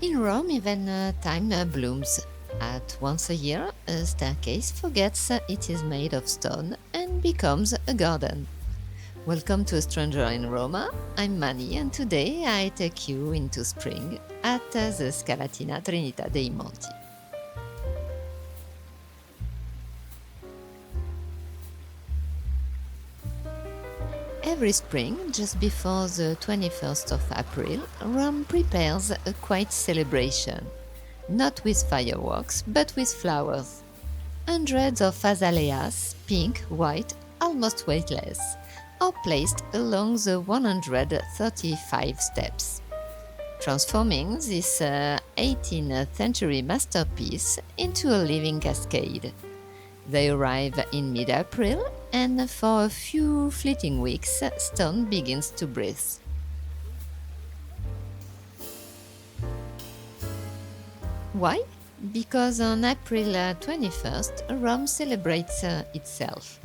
In Rome, even time blooms. At once a year, a staircase forgets it is made of stone and becomes a garden. Welcome to A Stranger in Roma. I'm Mani, and today I take you into spring at the Scalatina Trinità dei Monti. Every spring, just before the 21st of April, Rome prepares a quiet celebration. Not with fireworks, but with flowers. Hundreds of azaleas, pink, white, almost weightless, are placed along the 135 steps, transforming this 18th century masterpiece into a living cascade. They arrive in mid-April, and for a few fleeting weeks, stone begins to breathe. Why? Because on April 21st, Rome celebrates itself.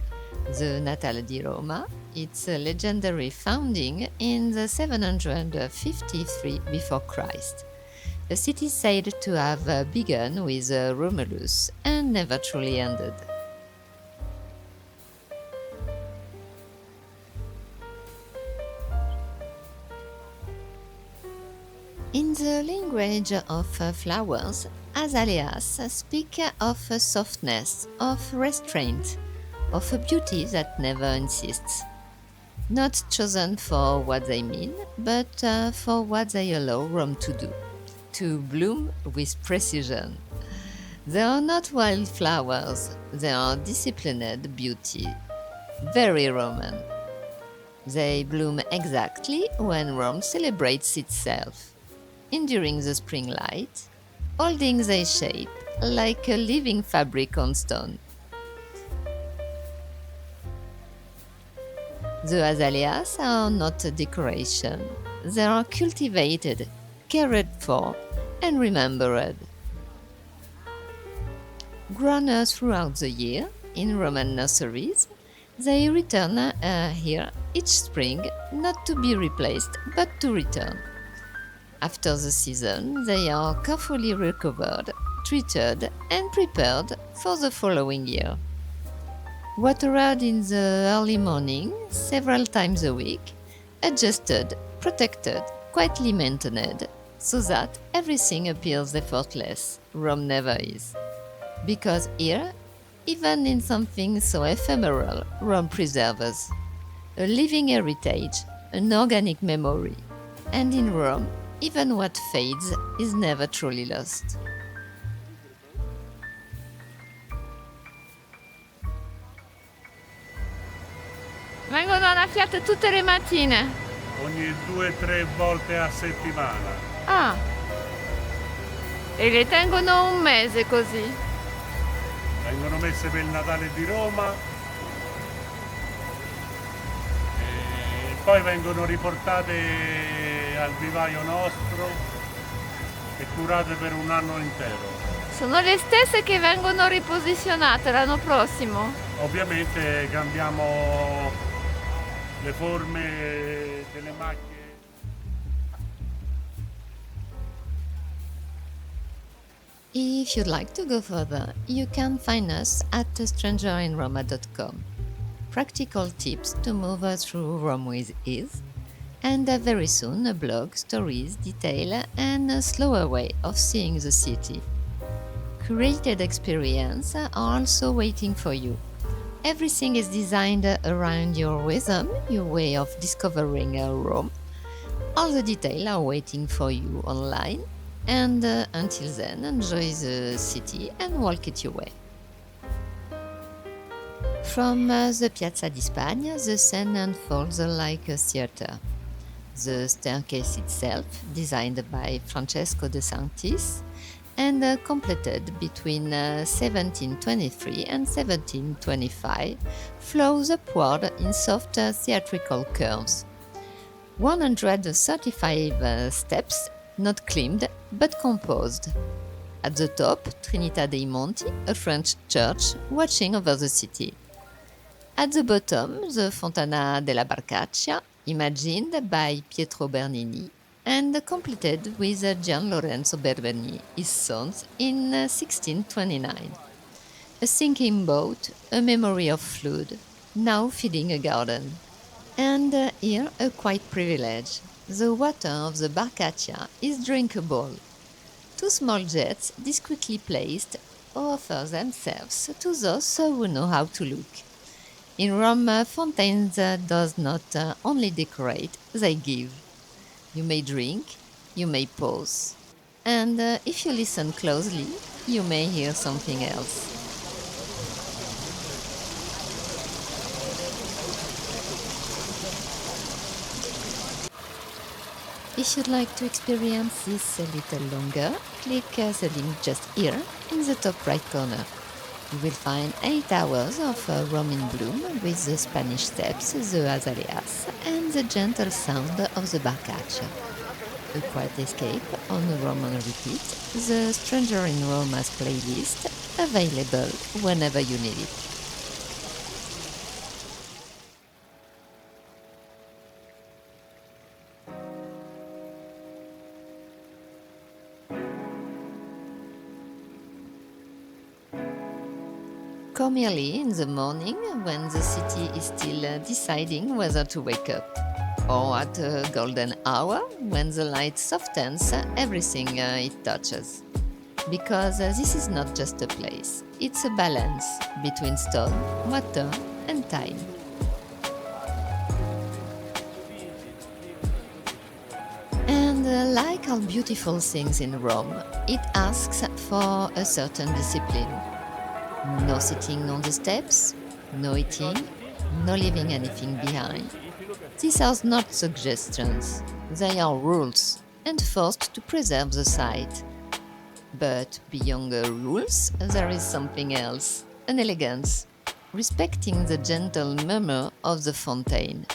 The Natale di Roma, its legendary founding in the 753 before Christ. A city said to have begun with Romulus and never truly ended. In the language of flowers, azaleas speak of softness, of restraint, of a beauty that never insists. Not chosen for what they mean, but for what they allow Rome to do, to bloom with precision. They are not wildflowers, they are disciplined beauty, very Roman. They bloom exactly when Rome celebrates itself, enduring the spring light, holding their shape like a living fabric on stone. The azaleas are not a decoration, they are cultivated, cared for, and remembered. Grown throughout the year in Roman nurseries, they return here each spring, not to be replaced, but to return. After the season, they are carefully recovered, treated, and prepared for the following year. Watered in the early morning, several times a week, adjusted, protected, quietly maintained, so that everything appears effortless. Rome never is. Because here, even in something so ephemeral, Rome preserves a living heritage, an organic memory. And in Rome, even what fades is never truly lost. Vengono annaffiate tutte le mattine. Ogni 2 o 3 volte a settimana. Ah, e le tengono un mese così. Vengono messe per il Natale di Roma e poi vengono riportate al vivaio nostro e curate per un anno intero. Sono le stesse che vengono riposizionate l'anno prossimo. Ovviamente cambiamo le forme delle macchie. If you'd like to go further, you can find us at strangerinroma.com. Practical tips to move through Rome with ease, and very soon a blog, stories, detail, and a slower way of seeing the city. Curated experience are also waiting for you. Everything is designed around your rhythm, your way of discovering Rome. All the details are waiting for you online. And until then, enjoy the city and walk it your way. From the Piazza di Spagna, the scene unfolds like a theater. The staircase itself, designed by Francesco de Sanctis and completed between 1723 and 1725, flows upward in soft theatrical curves. 135 steps, not climbed, but composed. At the top, Trinità dei Monti, a French church watching over the city. At the bottom, the Fontana della Barcaccia, imagined by Pietro Bernini, and completed with Gian Lorenzo Berbeni, his son, in 1629. A sinking boat, a memory of flood, now feeding a garden. And here a quiet privilege. The water of the Barcaccia is drinkable. Two small jets, discreetly placed, offer themselves to those who know how to look. In Rome, fountains does not only decorate, they give. You may drink, you may pause, and if you listen closely, you may hear something else. If you'd like to experience this a little longer, click the link just here in the top right corner. You will find 8 hours of Rome in bloom with the Spanish steps, the azaleas, and the gentle sound of the Barcaccia. A quiet escape on a Roman repeat, the Stranger in Roma's playlist, available whenever you need it. Come early in the morning when the city is still deciding whether to wake up, or at a golden hour when the light softens everything it touches. Because this is not just a place, it's a balance between stone, water, and time. And like all beautiful things in Rome, it asks for a certain discipline. No sitting on the steps, no eating, no leaving anything behind. These are not suggestions, they are rules, enforced to preserve the site. But beyond the rules, there is something else, an elegance, respecting the gentle murmur of the fountain.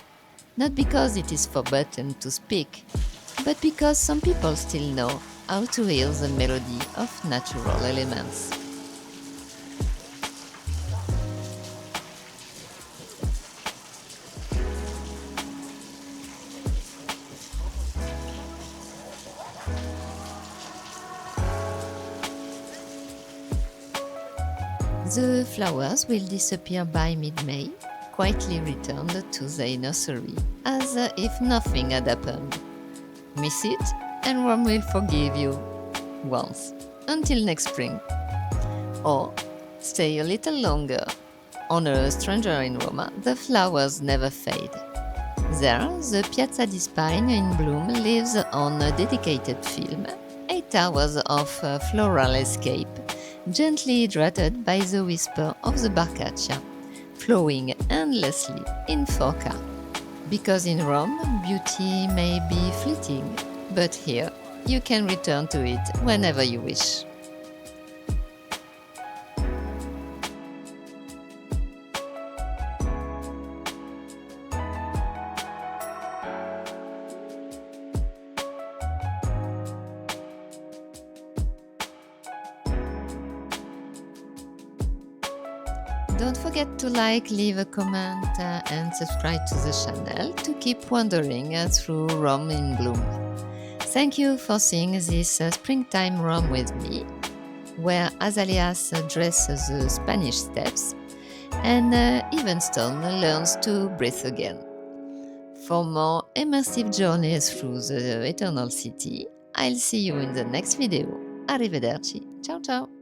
Not because it is forbidden to speak, but because some people still know how to hear the melody of natural elements. The flowers will disappear by mid-May, quietly returned to their nursery, as if nothing had happened. Miss it, and Rome will forgive you. Once. Until next spring. Or stay a little longer. On A Stranger in Roma, the flowers never fade. There, the Piazza di Spagna in bloom lives on a dedicated film, 8 hours of floral escape, gently hydrated by the whisper of the Barcaccia, flowing endlessly in 4K. Because in Rome, beauty may be fleeting, but here you can return to it whenever you wish. Don't forget to like, leave a comment and subscribe to the channel to keep wandering through Rome in bloom. Thank you for seeing this springtime Rome with me, where azaleas dress the Spanish steps and Evenstone learns to breathe again. For more immersive journeys through the eternal city, I'll see you in the next video. Arrivederci. Ciao ciao!